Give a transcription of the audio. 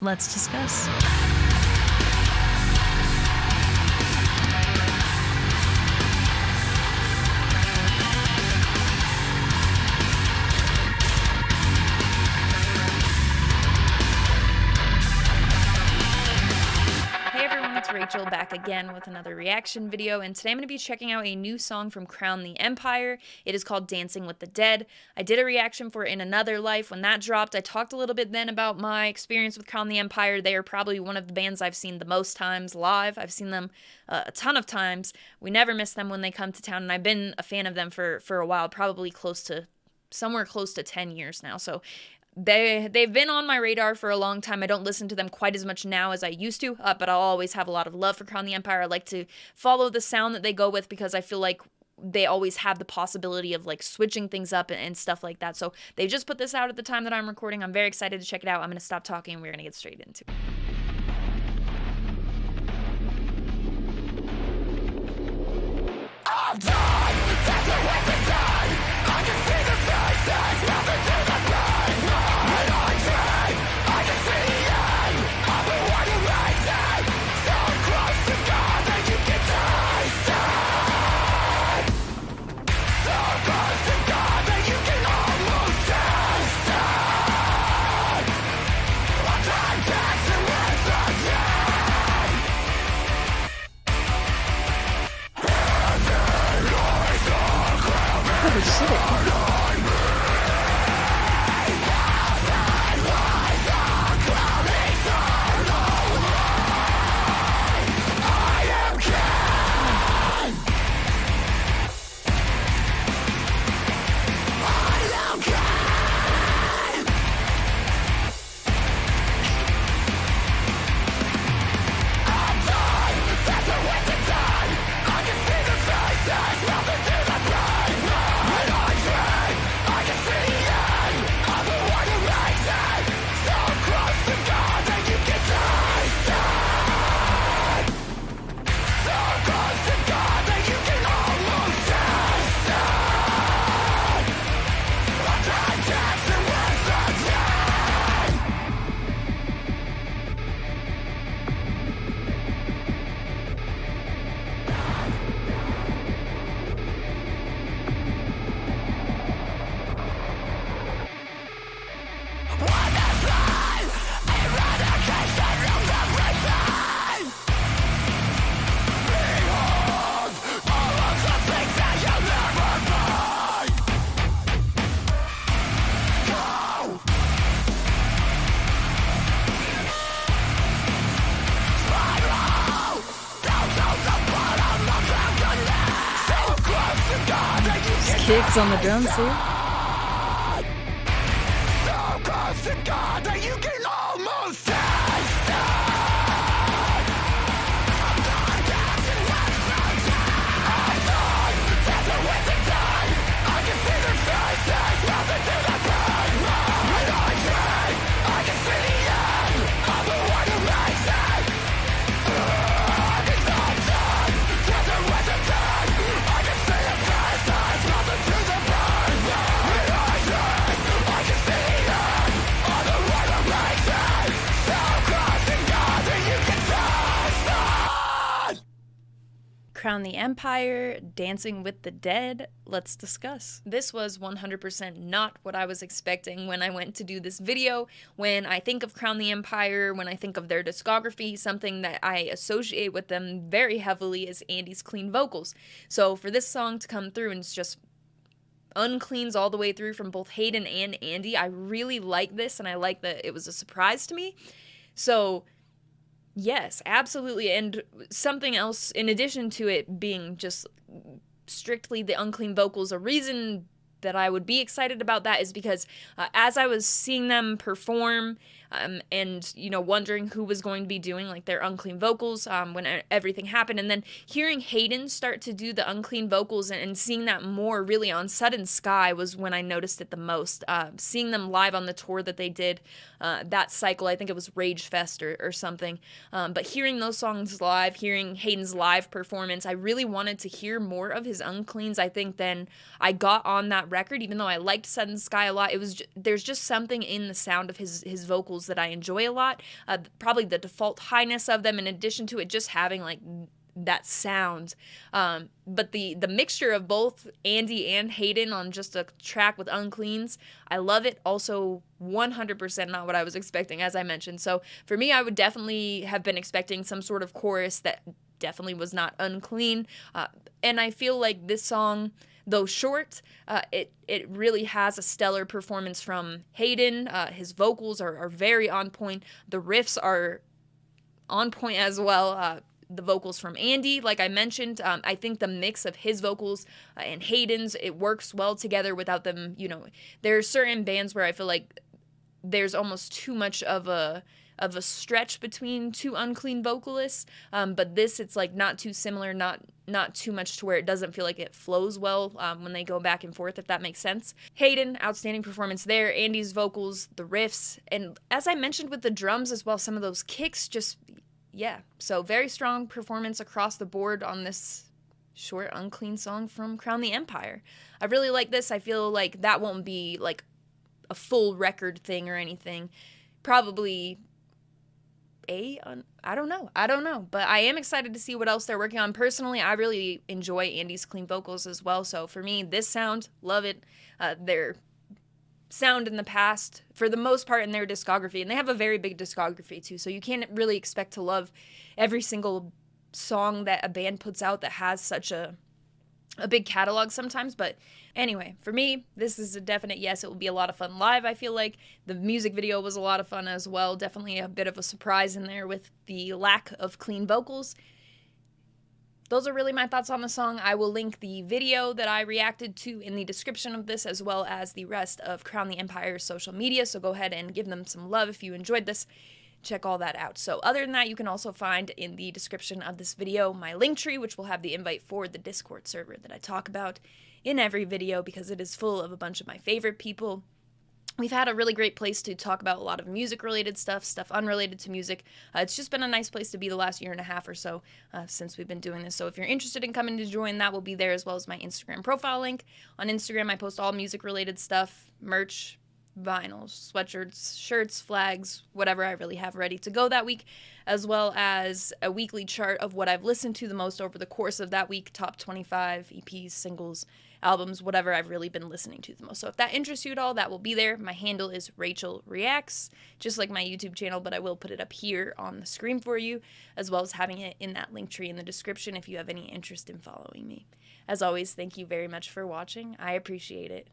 Let's discuss. Hey everyone, it's Rachel back again with another reaction video, and today I'm going to be checking out a new song from Crown the Empire. It is called Dancing with the Dead. I did a reaction for In Another Life when that dropped. I talked a little bit then about my experience with Crown the Empire. They are probably one of the bands I've seen the most times live. I've seen them a ton of times. We never miss them when they come to town, and I've been a fan of them for a while, probably somewhere close to 10 years now. So they've been on my radar for a long time. I don't listen to them quite as much now as I used to, but I'll always have a lot of love for Crown the Empire. I like to follow the sound that they go with because I feel like they always have the possibility of like switching things up and stuff like that. So they just put this out at the time that I'm recording. I'm very excited to check it out. I'm going to stop talking and we're going to get straight into it. I'm done, dancing with the dead. I can see the faces melting through the brain. And I dream, I can see the end of the one who makes it. So close to God that you can taste it. So close to God that you can almost taste it. I'm done dancing with the dead. Holy shit. Kicks on the drums too. So close to God that you can almost taste it. I'm done dancing with the dead. I can see their faces melting through the brain. And I dream, I can see the end of the one who makes it. I can stop dancing with the dead. I can see their faces melting through the brain. And I dream, I can see the end of the one who makes it. So close to God that you can taste it. Crown the Empire, Dancing with the Dead. Let's discuss. This was 100% not what I was expecting when I went to do this video. When I think of Crown the Empire, when I think of their discography, something that I associate with them very heavily is Andy's clean vocals. So for this song to come through and it's just uncleans all the way through from both Hayden and Andy, I really like this, and I like that it was a surprise to me. So yes, absolutely. And something else, in addition to it being just strictly the unclean vocals, a reason that I would be excited about that is because as I was seeing them perform and, you know, wondering who was going to be doing like their unclean vocals when everything happened, and then hearing Hayden start to do the unclean vocals and seeing that more really on Sudden Sky was when I noticed it the most. Seeing them live on the tour that they did that cycle, I think it was Rage Fest or something, but hearing those songs live, hearing Hayden's live performance, I really wanted to hear more of his uncleans, I think, than I got on that record. Even though I liked Sudden Sky a lot, it was there's just something in the sound of his vocals vocals that I enjoy a lot. Probably the default highness of them, in addition to it just having like that sound. But the mixture of both Andy and Hayden on just a track with Uncleans, I love it. Also 100% not what I was expecting, as I mentioned. So for me, I would definitely have been expecting some sort of chorus that definitely was not unclean. And I feel like this song, though short, it really has a stellar performance from Hayden. His vocals are very on point. The riffs are on point as well. The vocals from Andy, like I mentioned, I think the mix of his vocals and Hayden's, it works well together without them, there are certain bands where I feel like there's almost too much of a stretch between two unclean vocalists, but this, it's like not too similar, not too much to where it doesn't feel like it flows well when they go back and forth, if that makes sense. Hayden, outstanding performance there. Andy's vocals, the riffs, and as I mentioned with the drums as well, some of those kicks just, yeah. So very strong performance across the board on this short, unclean song from Crown the Empire. I really like this. I feel like that won't be like a full record thing or anything. Probably I don't know, but I am excited to see what else they're working on. Personally, I really enjoy Andy's clean vocals as well, so for me, this sound, love it. Their sound in the past, for the most part in their discography, and they have a very big discography too, so you can't really expect to love every single song that a band puts out that has such a big catalog sometimes. But anyway, for me, this is a definite yes. It will be a lot of fun live. I feel like the music video was a lot of fun as well. Definitely a bit of a surprise in there with the lack of clean vocals. Those are really my thoughts on the song. I will link the video that I reacted to in the description of this, as well as the rest of Crown the Empire's social media, so go ahead and give them some love if you enjoyed this. Check all that out. So other than that, you can also find in the description of this video my Linktree, which will have the invite for the Discord server that I talk about in every video, because it is full of a bunch of my favorite people. We've had a really great place to talk about a lot of music-related stuff unrelated to music. It's just been a nice place to be the last year and a half or so since we've been doing this. So if you're interested in coming to join, that will be there, as well as my Instagram profile link. On Instagram, I post all music-related stuff, merch, vinyls, sweatshirts, shirts, flags, whatever I really have ready to go that week, as well as a weekly chart of what I've listened to the most over the course of that week, top 25 EPs, singles, albums, whatever I've really been listening to the most. So if that interests you at all, that will be there. My handle is Rachel Reacts, just like my YouTube channel, but I will put it up here on the screen for you, as well as having it in that link tree in the description if you have any interest in following me. As always, thank you very much for watching. I appreciate it.